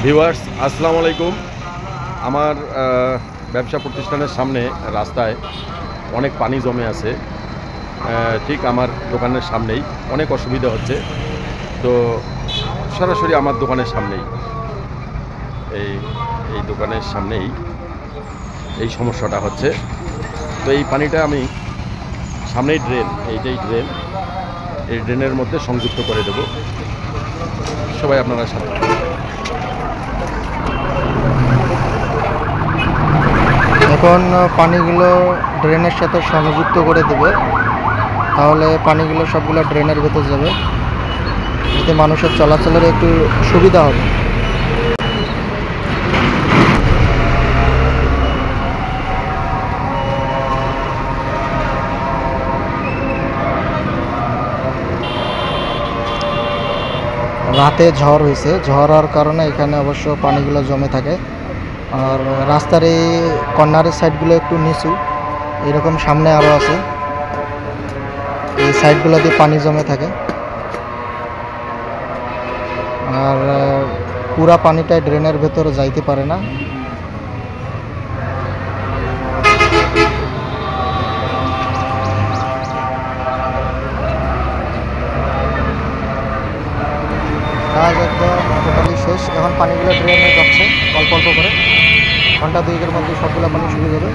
Viewers আসসালামু আলাইকুম। আমার ব্যবসা প্রতিষ্ঠানের সামনে রাস্তায় অনেক পানি জমে আছে। ঠিক আমার দোকানের সামনেই অনেক অসুবিধা হচ্ছে। তো সরাসরি আমার দোকানের সামনেই এই এই দোকানের সামনেই এই সমস্যাটা হচ্ছে। তো এই পানিটা আমি সামনেই এইটাই ড্রেন, এই ড্রেনের মধ্যে সংযুক্ত করে দেব। সবাই আপনারা সাথে এখন পানিগুলো ড্রেনের সাথে সংযুক্ত করে দেবে, তাহলে পানিগুলো সবগুলো ড্রেনের ভেতর যাবে, এতে মানুষের চলাচলের একটু সুবিধা হবে। রাতে ঝড় হয়েছে, ঝড় হওয়ার কারণে এখানে অবশ্য পানিগুলো জমে থাকে। আর রাস্তার এই কর্নারের সাইডগুলো একটু নিচু, এরকম সামনে আরও আছে, এই সাইডগুলো দিয়ে পানি জমে থাকে। আর পুরা পানিটা ড্রেনের ভেতরে যাইতে পারে না। কাজ একদম টোটালি শেষ। এখন পানিগুলো ড্রেনে যাচ্ছে অল্প অল্প করে, ঘন্টা দুয়েকের মধ্যে সবগুলো পানি শুকিয়ে যাবে।